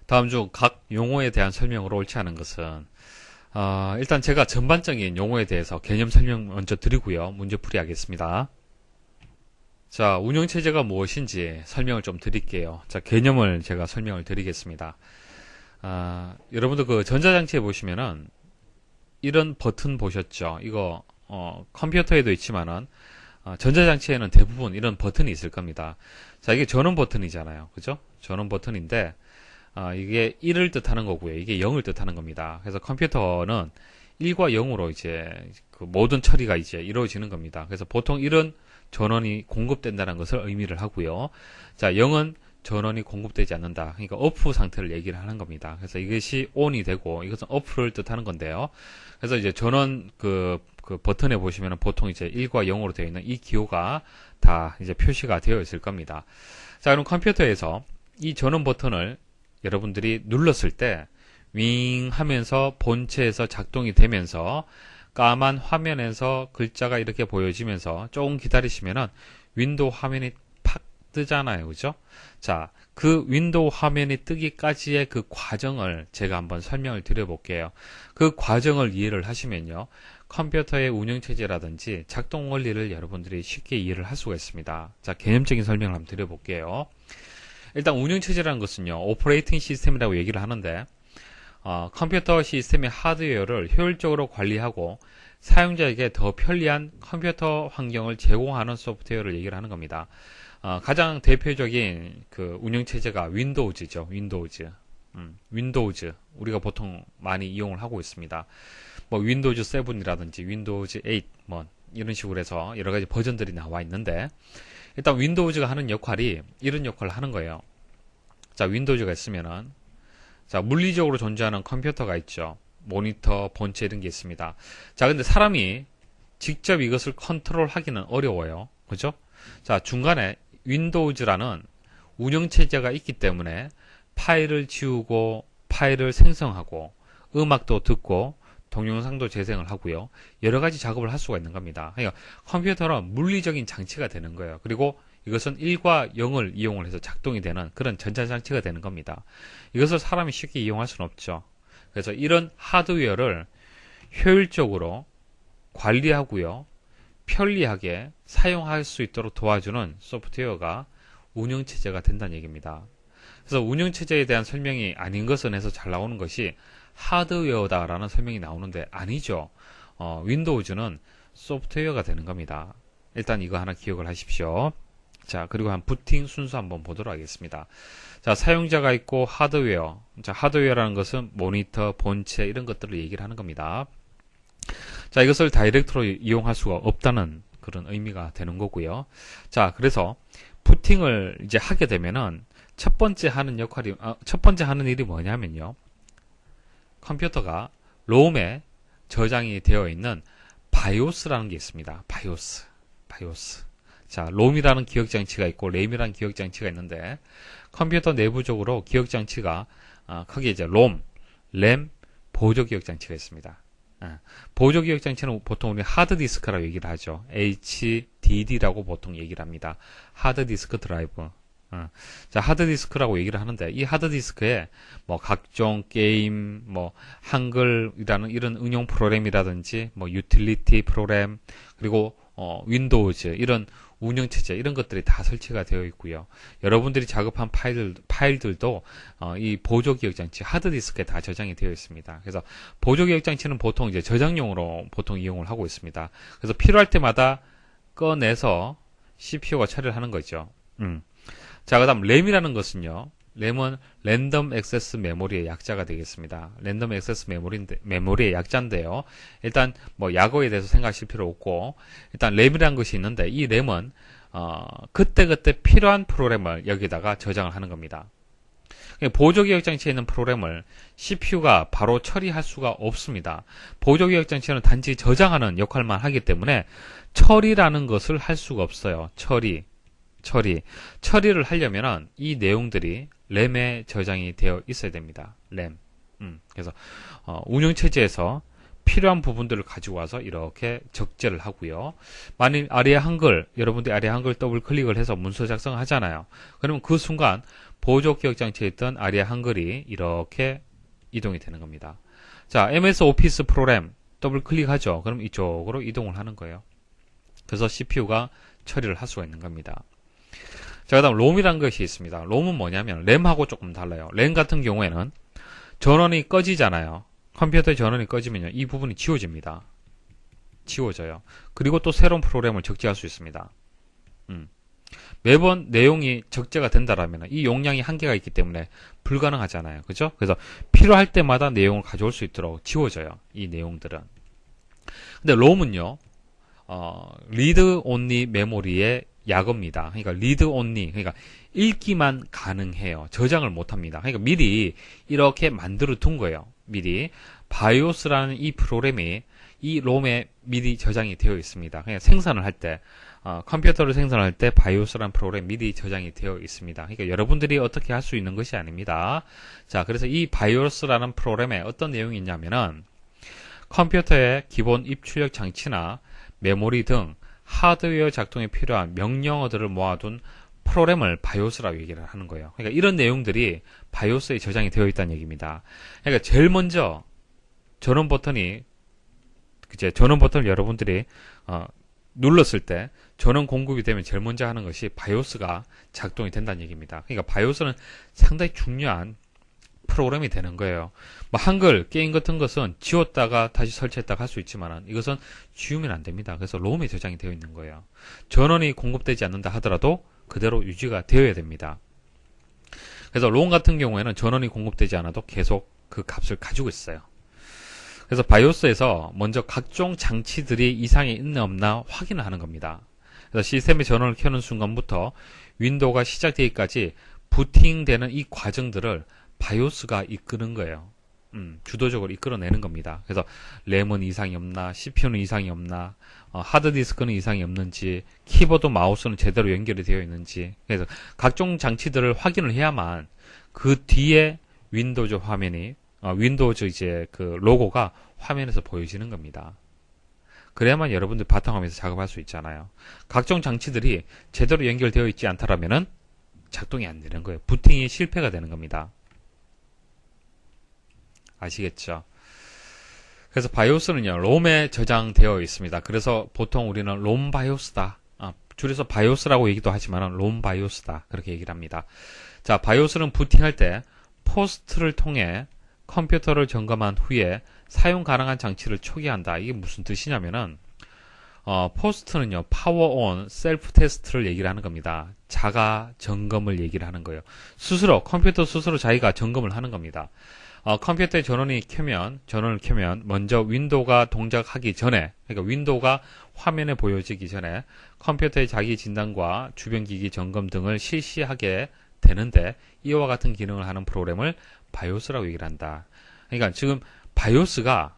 다음 중 각 용어에 대한 설명으로 옳지 않은 것은 일단 제가 전반적인 용어에 대해서 개념 설명 먼저 드리고요. 문제풀이 하겠습니다. 자, 운영체제가 무엇인지 설명을 좀 드릴게요. 자, 개념을 제가 설명을 드리겠습니다. 여러분들 그 전자장치에 보시면은 이런 버튼 보셨죠? 이거 컴퓨터에도 있지만은 전자장치에는 대부분 이런 버튼이 있을 겁니다. 자, 이게 전원 버튼이잖아요. 그죠? 전원 버튼인데 이게 1을 뜻하는 거고요. 이게 0을 뜻하는 겁니다. 그래서 컴퓨터는 1과 0으로 이제 그 모든 처리가 이제 이루어지는 겁니다. 그래서 보통 1은 전원이 공급된다는 것을 의미를 하고요. 자, 0은 전원이 공급되지 않는다. 그러니까 오프 상태를 얘기를 하는 겁니다. 그래서 이것이 ON이 되고 이것은 OF를 뜻하는 건데요. 그래서 이제 전원 그 버튼에 보시면 보통 이제 1과 0으로 되어 있는 이 기호가 다 이제 표시가 되어 있을 겁니다. 자, 그럼 컴퓨터에서 이 전원 버튼을 여러분들이 눌렀을 때 윙 하면서 본체에서 작동이 되면서 까만 화면에서 글자가 이렇게 보여지면서 조금 기다리시면은 윈도우 화면이 팍 뜨잖아요. 그죠? 자, 그 윈도우 화면이 뜨기까지의 그 과정을 제가 한번 설명을 드려볼게요. 그 과정을 이해를 하시면요. 컴퓨터의 운영체제라든지 작동 원리를 여러분들이 쉽게 이해를 할 수가 있습니다. 자, 개념적인 설명을 한번 드려볼게요. 일단 운영체제라는 것은요. 오퍼레이팅 시스템이라고 얘기를 하는데 컴퓨터 시스템의 하드웨어를 효율적으로 관리하고 사용자에게 더 편리한 컴퓨터 환경을 제공하는 소프트웨어를 얘기를 하는 겁니다. 가장 대표적인 그 운영체제가 윈도우즈죠. 윈도우즈. 우리가 보통 많이 이용을 하고 있습니다. 뭐 윈도우즈 7이라든지 윈도우즈 8 뭐 이런 식으로 해서 여러 가지 버전들이 나와 있는데 일단 윈도우즈가 하는 역할이 이런 역할을 하는 거예요. 자, 윈도우즈가 있으면은 자, 물리적으로 존재하는 컴퓨터가 있죠. 모니터, 본체 이런 게 있습니다. 자, 근데 사람이 직접 이것을 컨트롤하기는 어려워요. 그죠? 자, 중간에 윈도우즈라는 운영체제가 있기 때문에 파일을 지우고 파일을 생성하고 음악도 듣고 동영상도 재생을 하고요. 여러 가지 작업을 할 수가 있는 겁니다. 그러니까 컴퓨터는 물리적인 장치가 되는 거예요. 그리고 이것은 1과 0을 이용을 해서 작동이 되는 그런 전자장치가 되는 겁니다. 이것을 사람이 쉽게 이용할 수는 없죠. 그래서 이런 하드웨어를 효율적으로 관리하고요. 편리하게 사용할 수 있도록 도와주는 소프트웨어가 운영체제가 된다는 얘기입니다. 그래서 운영체제에 대한 설명이 아닌 것은 해서 잘 나오는 것이 하드웨어다라는 설명이 나오는데 아니죠. 윈도우즈는 소프트웨어가 되는 겁니다. 일단 이거 하나 기억을 하십시오. 자, 그리고 한 부팅 순서 한번 보도록 하겠습니다. 자, 사용자가 있고 하드웨어. 자, 하드웨어라는 것은 모니터, 본체 이런 것들을 얘기를 하는 겁니다. 자, 이것을 다이렉트로 이용할 수가 없다는 그런 의미가 되는 거고요. 자, 그래서 부팅을 이제 하게 되면은 첫 번째 하는 일이 뭐냐면요. 컴퓨터가 롬에 저장이 되어 있는 바이오스라는 게 있습니다. 바이오스. 자, 롬이라는 기억장치가 있고 램이라는 기억장치가 있는데 컴퓨터 내부적으로 기억장치가 크게 이제 램, 보조기억장치가 있습니다. 보조기억장치는 보통 우리 하드디스크라고 얘기를 하죠. HDD라고 보통 얘기를 합니다. 하드디스크 드라이브. 자, 하드디스크라고 얘기를 하는데 이 하드디스크에 뭐 각종 게임, 뭐 한글이라는 이런 응용 프로그램이라든지 뭐 유틸리티 프로그램 그리고 윈도우즈 이런 운영체제 이런 것들이 다 설치가 되어 있고요. 여러분들이 작업한 파일들도 이 보조기억장치 하드디스크에 다 저장이 되어 있습니다. 그래서 보조기억장치는 보통 이제 저장용으로 보통 이용을 하고 있습니다. 그래서 필요할 때마다 꺼내서 CPU가 처리를 하는 거죠. 자, 그 다음 램이라는 것은요. 램은 랜덤 액세스 메모리의 약자가 되겠습니다. 랜덤 액세스 메모리의 약자인데요. 일단 뭐 약어에 대해서 생각하실 필요 없고 일단 램이라는 것이 있는데 이 램은 그때그때 필요한 프로그램을 여기다가 저장을 하는 겁니다. 보조기억장치에 있는 프로그램을 CPU가 바로 처리할 수가 없습니다. 보조기억장치는 단지 저장하는 역할만 하기 때문에 처리라는 것을 할 수가 없어요. 처리를 하려면 이 내용들이 램에 저장이 되어 있어야 됩니다. 램. 그래서 운영체제에서 필요한 부분들을 가지고 와서 이렇게 적재를 하고요. 만일 아리아 한글, 여러분들이 아리아 한글 더블 클릭을 해서 문서 작성을 하잖아요. 그러면 그 순간 보조 기억 장치에 있던 아리아 한글이 이렇게 이동이 되는 겁니다. 자, MS 오피스 프로그램 더블 클릭하죠. 그럼 이쪽으로 이동을 하는 거예요. 그래서 CPU가 처리를 할 수가 있는 겁니다. 자, 그 다음 롬이라는 것이 있습니다. 롬은 뭐냐면 램하고 조금 달라요. 램 같은 경우에는 전원이 꺼지잖아요. 컴퓨터의 전원이 꺼지면요, 이 부분이 지워집니다. 지워져요. 그리고 또 새로운 프로그램을 적재할 수 있습니다. 매번 내용이 적재가 된다라면 이 용량이 한계가 있기 때문에 불가능하잖아요. 그죠? 그래서 필요할 때마다 내용을 가져올 수 있도록 지워져요. 이 내용들은. 근데 롬은요, 리드 온리 메모리의 약어입니다. 그러니까 리드 온리, 그러니까 읽기만 가능해요. 저장을 못합니다. 그러니까 미리 이렇게 만들어 둔 거예요. 미리 바이오스라는 이 프로그램이 이 롬에 미리 저장이 되어 있습니다. 그냥 생산을 할 때, 컴퓨터를 생산할 때 바이오스라는 프로그램 미리 저장이 되어 있습니다. 그러니까 여러분들이 어떻게 할 수 있는 것이 아닙니다. 자, 그래서 이 바이오스라는 프로그램에 어떤 내용이 있냐면은 컴퓨터의 기본 입출력 장치나 메모리 등 하드웨어 작동에 필요한 명령어들을 모아둔 프로그램을 바이오스라고 얘기를 하는 거예요. 그러니까 이런 내용들이 바이오스에 저장이 되어 있다는 얘기입니다. 그러니까 제일 먼저 전원 버튼을 여러분들이 눌렀을 때 전원 공급이 되면 제일 먼저 하는 것이 바이오스가 작동이 된다는 얘기입니다. 그러니까 바이오스는 상당히 중요한 프로그램이 되는 거예요. 뭐 한글, 게임 같은 것은 지웠다가 다시 설치했다가 할 수 있지만 이것은 지우면 안 됩니다. 그래서 롬에 저장이 되어 있는 거예요. 전원이 공급되지 않는다 하더라도 그대로 유지가 되어야 됩니다. 그래서 롬 같은 경우에는 전원이 공급되지 않아도 계속 그 값을 가지고 있어요. 그래서 바이오스에서 먼저 각종 장치들이 이상이 있나 없나 확인을 하는 겁니다. 그래서 시스템의 전원을 켜는 순간부터 윈도우가 시작되기까지 부팅되는 이 과정들을 바이오스가 이끄는 거예요. 주도적으로 이끌어내는 겁니다. 그래서 램은 이상이 없나, CPU는 이상이 없나, 하드디스크는 이상이 없는지, 키보드 마우스는 제대로 연결이 되어 있는지, 그래서 각종 장치들을 확인을 해야만 그 뒤에 윈도우즈 화면이 윈도우즈 이제 그 로고가 화면에서 보여지는 겁니다. 그래야만 여러분들 바탕화면에서 작업할 수 있잖아요. 각종 장치들이 제대로 연결되어 있지 않다라면은 작동이 안 되는 거예요. 부팅이 실패가 되는 겁니다. 아시겠죠? 그래서 바이오스는요, 롬에 저장되어 있습니다. 그래서 보통 우리는 롬 바이오스다. 줄여서 바이오스라고 얘기도 하지만 롬 바이오스다. 그렇게 얘기를 합니다. 자, 바이오스는 부팅할 때 포스트를 통해 컴퓨터를 점검한 후에 사용 가능한 장치를 초기화한다. 이게 무슨 뜻이냐면은 포스트는요, 파워 온 셀프 테스트를 얘기를 하는 겁니다. 자가 점검을 얘기를 하는 거예요. 컴퓨터 스스로 자기가 점검을 하는 겁니다. 컴퓨터의 전원을 켜면 먼저 윈도우가 동작하기 전에, 그러니까 윈도우가 화면에 보여지기 전에 컴퓨터의 자기 진단과 주변 기기 점검 등을 실시하게 되는데, 이와 같은 기능을 하는 프로그램을 바이오스라고 얘기를 한다. 그러니까 지금 바이오스가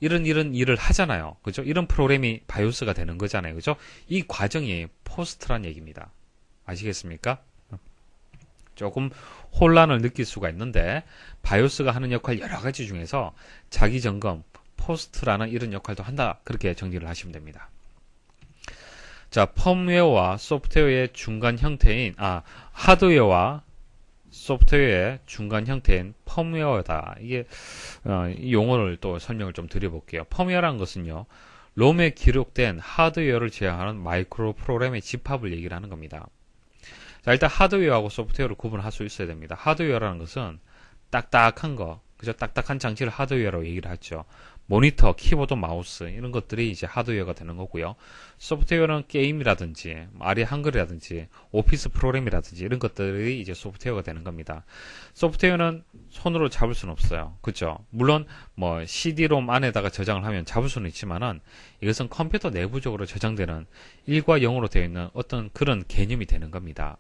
이런 일을 하잖아요. 그죠? 이런 프로그램이 바이오스가 되는 거잖아요. 그죠? 이 과정이 포스트란 얘기입니다. 아시겠습니까? 조금 혼란을 느낄 수가 있는데, 바이오스가 하는 역할 여러 가지 중에서 자기 점검, 포스트라는 이런 역할도 한다. 그렇게 정리를 하시면 됩니다. 자, 펌웨어와 소프트웨어의 중간 형태인, 하드웨어와 소프트웨어의 중간 형태인 펌웨어다. 이게, 이 용어를 또 설명을 좀 드려볼게요. 펌웨어라는 것은요, 롬에 기록된 하드웨어를 제어하는 마이크로 프로그램의 집합을 얘기를 하는 겁니다. 자, 일단 하드웨어하고 소프트웨어를 구분할 수 있어야 됩니다. 하드웨어라는 것은 딱딱한 거, 그죠? 딱딱한 장치를 하드웨어라고 얘기를 하죠. 모니터, 키보드, 마우스 이런 것들이 이제 하드웨어가 되는 거고요. 소프트웨어는 게임이라든지 아리아 한글이라든지 오피스 프로그램이라든지 이런 것들이 이제 소프트웨어가 되는 겁니다. 소프트웨어는 손으로 잡을 수는 없어요. 그렇죠? 물론 뭐 CD롬 안에다가 저장을 하면 잡을 수는 있지만은 이것은 컴퓨터 내부적으로 저장되는 1과 0으로 되어 있는 어떤 그런 개념이 되는 겁니다.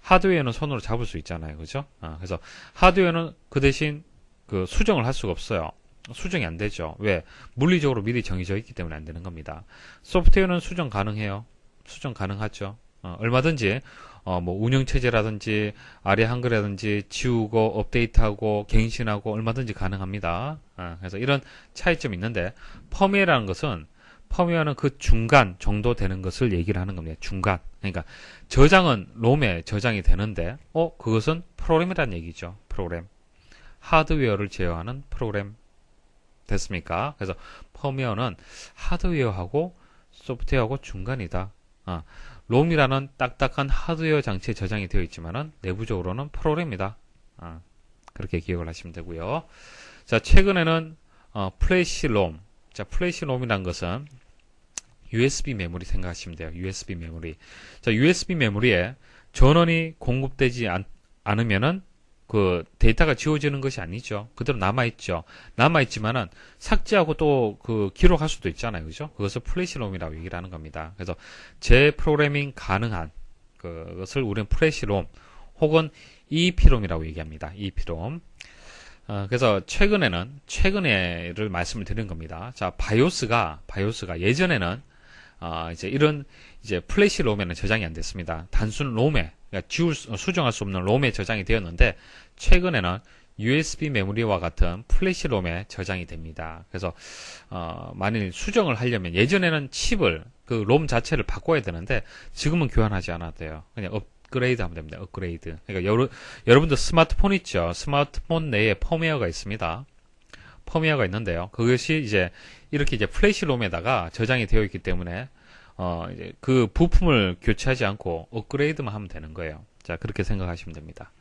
하드웨어는 손으로 잡을 수 있잖아요. 그죠? 그래서 하드웨어는 그 대신 그 수정을 할 수가 없어요. 수정이 안 되죠. 왜? 물리적으로 미리 정해져 있기 때문에 안 되는 겁니다. 소프트웨어는 수정 가능해요. 수정 가능하죠. 얼마든지 뭐 운영체제라든지 아리아 한글이라든지 지우고 업데이트하고 갱신하고 얼마든지 가능합니다. 그래서 이런 차이점이 있는데 펌웨어라는 것은 펌웨어는 그 중간 정도 되는 것을 얘기를 하는 겁니다. 중간. 그러니까 저장은 롬에 저장이 되는데 그것은 프로그램이라는 얘기죠. 프로그램. 하드웨어를 제어하는 프로그램. 됐습니까? 그래서 펌웨어는 하드웨어하고 소프트웨어하고 중간이다. 롬이라는 딱딱한 하드웨어 장치에 저장이 되어 있지만은 내부적으로는 프로그램이다. 그렇게 기억을 하시면 되고요. 자, 최근에는 플래시롬. 자, 플래시롬이라는 것은 USB 메모리 생각하시면 돼요. USB 메모리. 자, USB 메모리에 전원이 공급되지 않으면은 그 데이터가 지워지는 것이 아니죠. 그대로 남아있죠. 남아있지만은 삭제하고 또 그 기록할 수도 있잖아요. 그죠? 그것을 플래시롬이라고 얘기를 하는 겁니다. 그래서 재프로그래밍 가능한 그것을 우리는 플래시롬 혹은 EEPROM이라고 얘기합니다. EEPROM. 그래서 최근에를 말씀을 드린 겁니다. 자, 바이오스가 예전에는 이제 플래시롬에는 저장이 안 됐습니다. 단순 롬에, 그러니까 수정할 수 없는 롬에 저장이 되었는데, 최근에는 USB 메모리와 같은 플래시롬에 저장이 됩니다. 그래서, 만일 수정을 하려면, 예전에는 칩을, 그 롬 자체를 바꿔야 되는데, 지금은 교환하지 않아도 돼요. 그냥 업그레이드 하면 됩니다. 업그레이드. 그러니까 여러분들 스마트폰 있죠? 스마트폰 내에 펌웨어가 있습니다. 펌웨어가 있는데요. 그것이 이렇게 플래시롬에다가 저장이 되어 있기 때문에 이제 그 부품을 교체하지 않고 업그레이드만 하면 되는 거예요. 자, 그렇게 생각하시면 됩니다.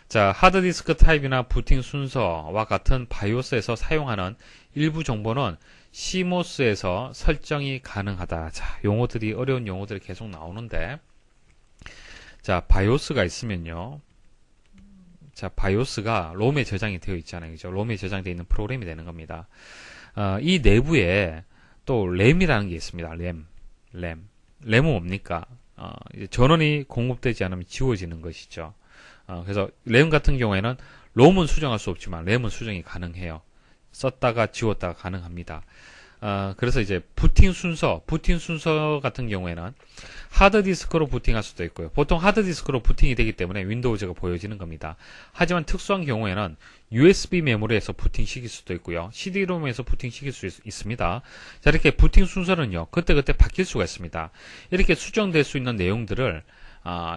자, 하드디스크 타입이나 부팅 순서와 같은 바이오스에서 사용하는 일부 정보는 CMOS에서 설정이 가능하다. 자, 어려운 용어들이 계속 나오는데, 자, 바이오스가 있으면요. 자, 바이오스가 롬에 저장이 되어 있잖아요. 그죠? 롬에 저장되어 있는 프로그램이 되는 겁니다. 이 내부에 또 램이라는 게 있습니다. 램은 뭡니까? 이제 전원이 공급되지 않으면 지워지는 것이죠. 그래서 램 같은 경우에는 롬은 수정할 수 없지만 램은 수정이 가능해요. 썼다가 지웠다가 가능합니다. 그래서 이제 부팅 순서 같은 경우에는 하드디스크로 부팅할 수도 있고요. 보통 하드디스크로 부팅이 되기 때문에 윈도우즈가 보여지는 겁니다. 하지만 특수한 경우에는 USB 메모리에서 부팅시킬 수도 있고요. CD-ROM에서 부팅시킬 수 있습니다. 자, 이렇게 부팅 순서는요, 그때그때 바뀔 수가 있습니다. 이렇게 수정될 수 있는 내용들을,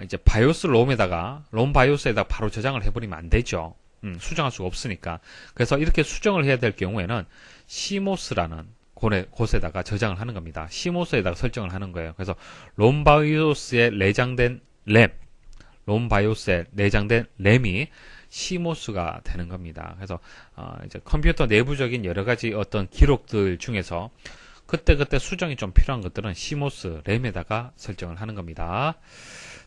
이제 바이오스 롬 바이오스에다가 바로 저장을 해버리면 안 되죠. 수정할 수가 없으니까. 그래서 이렇게 수정을 해야 될 경우에는 CMOS라는 곳에다가 저장을 하는 겁니다. CMOS에다가 설정을 하는 거예요. 그래서 롬바이오스에 내장된 램이 CMOS가 되는 겁니다. 그래서 이제 컴퓨터 내부적인 여러 가지 어떤 기록들 중에서 그때그때 수정이 좀 필요한 것들은 CMOS 램에다가 설정을 하는 겁니다.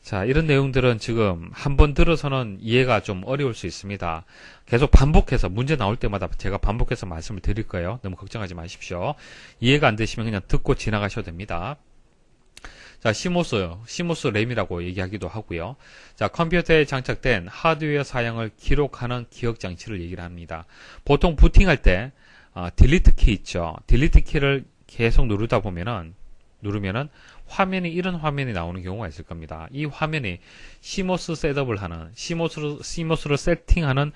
자, 이런 내용들은 지금 한번 들어서는 이해가 좀 어려울 수 있습니다. 계속 반복해서 문제 나올 때마다 제가 반복해서 말씀을 드릴 거예요. 너무 걱정하지 마십시오. 이해가 안 되시면 그냥 듣고 지나가셔도 됩니다. 자, CMOS 램이라고 얘기하기도 하고요. 자, 컴퓨터에 장착된 하드웨어 사양을 기록하는 기억 장치를 얘기를 합니다. 보통 부팅할 때 딜리트 키 있죠. 딜리트 키를 계속 누르면은 이런 화면이 나오는 경우가 있을 겁니다. 이 화면이 CMOS 셋업을 하는, CMOS를 세팅하는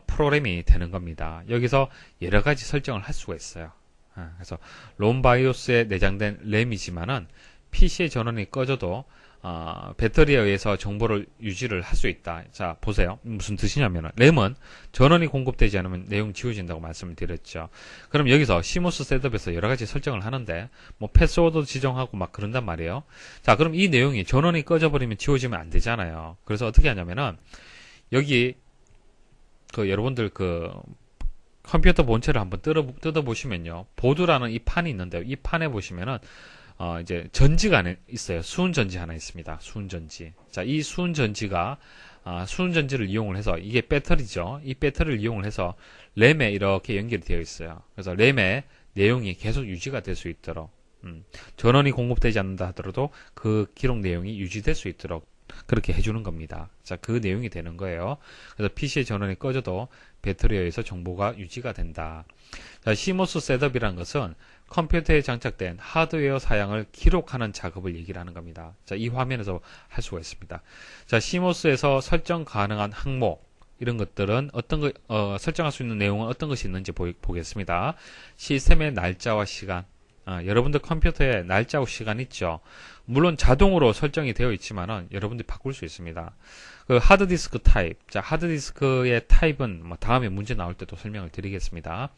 프로그램이 되는 겁니다. 여기서 여러 가지 설정을 할 수가 있어요. 그래서 롬 바이오스에 내장된 램이지만은 PC의 전원이 꺼져도 배터리에 의해서 정보를 유지를 할 수 있다. 자, 보세요. 무슨 뜻이냐면은 램은 전원이 공급되지 않으면 내용 지워진다고 말씀을 드렸죠. 그럼 여기서 CMOS 셋업에서 여러 가지 설정을 하는데 뭐 패스워드 지정하고 막 그런단 말이에요. 자, 그럼 이 내용이 전원이 꺼져버리면 지워지면 안 되잖아요. 그래서 어떻게 하냐면은 여기 여러분들 컴퓨터 본체를 한번 뜯어보시면요. 보드라는 이 판이 있는데요. 이 판에 보시면은 이제 전지가 있어요. 수은전지 하나 있습니다. 수은전지. 자, 이 수은전지를 이용을 해서, 이게 배터리죠. 이 배터리를 이용을 해서 램에 이렇게 연결이 되어 있어요. 그래서 램에 내용이 계속 유지가 될 수 있도록, 전원이 공급되지 않는다 하더라도 그 기록 내용이 유지될 수 있도록 그렇게 해주는 겁니다. 자, 그 내용이 되는 거예요. 그래서 PC의 전원이 꺼져도 배터리에 의해서 정보가 유지가 된다. 자, CMOS 셋업이라는 것은 컴퓨터에 장착된 하드웨어 사양을 기록하는 작업을 얘기를 하는 겁니다. 자, 이 화면에서 할 수가 있습니다. 자, CMOS에서 설정 가능한 항목, 이런 것들은 설정할 수 있는 내용은 어떤 것이 있는지 보겠습니다. 시스템의 날짜와 시간. 여러분들 컴퓨터에 날짜하고 시간 있죠. 물론 자동으로 설정이 되어 있지만은 여러분들이 바꿀 수 있습니다. 그 하드디스크 타입. 자, 하드디스크의 타입은 뭐 다음에 문제 나올 때도 설명을 드리겠습니다.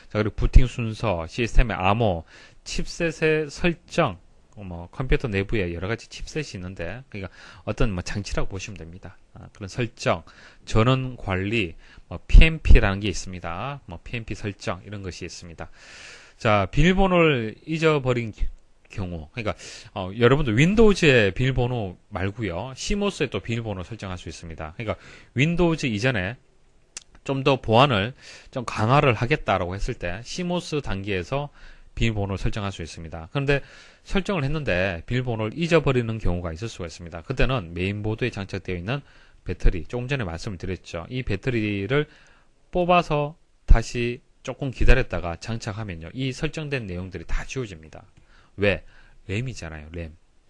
자, 그리고 부팅 순서, 시스템의 암호, 칩셋의 설정, 뭐 컴퓨터 내부에 여러 가지 칩셋이 있는데, 그러니까 어떤 뭐 장치라고 보시면 됩니다. 그런 설정, 전원 관리, 뭐 PMP라는 게 있습니다. 뭐 PMP 설정 이런 것이 있습니다. 자, 비밀번호를 잊어버린 경우, 그러니까 여러분들 윈도우즈의 비밀번호 말고요, 시모스에 또 비밀번호 설정할 수 있습니다. 그러니까 윈도우즈 이전에 좀 더 보안을 좀 강화를 하겠다라고 했을 때 시모스 단계에서 비밀번호를 설정할 수 있습니다. 그런데 설정을 했는데 비밀번호를 잊어버리는 경우가 있을 수가 있습니다. 그때는 메인보드에 장착되어 있는 배터리, 조금 전에 말씀을 드렸죠. 이 배터리를 뽑아서 다시 조금 기다렸다가 장착하면요, 이 설정된 내용들이 다 지워집니다. 왜? 램이잖아요.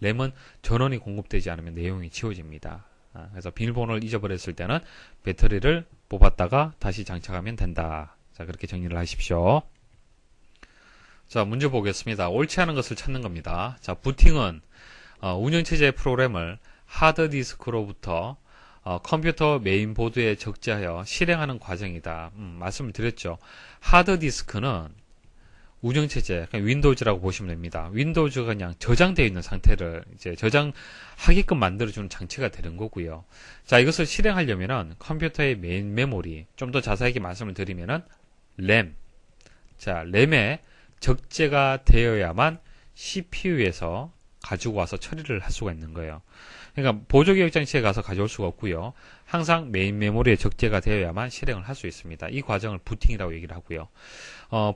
램은 전원이 공급되지 않으면 내용이 지워집니다. 그래서 비밀번호를 잊어버렸을 때는 배터리를 뽑았다가 다시 장착하면 된다. 자, 그렇게 정리를 하십시오. 자, 문제 보겠습니다. 옳지 않은 것을 찾는 겁니다. 자, 부팅은 운영체제의 프로그램을 하드디스크로부터 컴퓨터 메인보드에 적재하여 실행하는 과정이다. 말씀을 드렸죠. 하드디스크는 운영체제, 그냥 윈도우즈라고 보시면 됩니다. 윈도우즈가 그냥 저장되어 있는 상태를 이제 저장하게끔 만들어주는 장치가 되는 거고요. 자, 이것을 실행하려면은 컴퓨터의 메인 메모리, 좀 더 자세하게 말씀을 드리면은 램. 자, 램에 적재가 되어야만 CPU에서 가지고 와서 처리를 할 수가 있는 거예요. 그러니까 보조기억장치에 가서 가져올 수가 없고요. 항상 메인 메모리에 적재가 되어야만 실행을 할 수 있습니다. 이 과정을 부팅이라고 얘기를 하고요.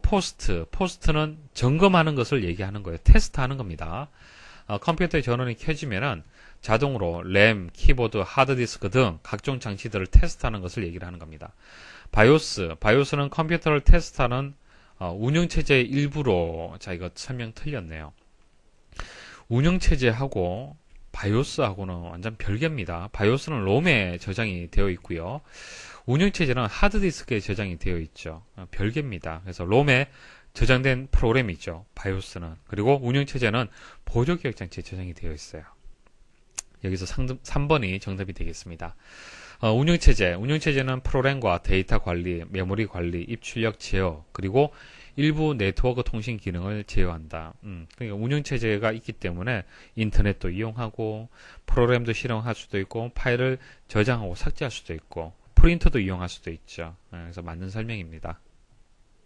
포스트는 점검하는 것을 얘기하는 거예요. 테스트하는 겁니다. 컴퓨터의 전원이 켜지면은 자동으로 램, 키보드, 하드디스크 등 각종 장치들을 테스트하는 것을 얘기를 하는 겁니다. 바이오스는 컴퓨터를 테스트하는 운영체제의 일부로, 자, 이거 설명 틀렸네요. 운영체제하고 바이오스하고는 완전 별개입니다. 바이오스는 롬에 저장이 되어 있고요. 운영체제는 하드디스크에 저장이 되어 있죠. 별개입니다. 그래서 롬에 저장된 프로그램이 있죠. 바이오스는. 그리고 운영체제는 보조기억장치에 저장이 되어 있어요. 여기서 3번이 정답이 되겠습니다. 운영체제는 프로그램과 데이터 관리, 메모리 관리, 입출력 제어, 그리고 일부 네트워크 통신 기능을 제어한다. 그러니까 운영체제가 있기 때문에 인터넷도 이용하고 프로그램도 실행할 수도 있고 파일을 저장하고 삭제할 수도 있고 프린터도 이용할 수도 있죠. 그래서 맞는 설명입니다.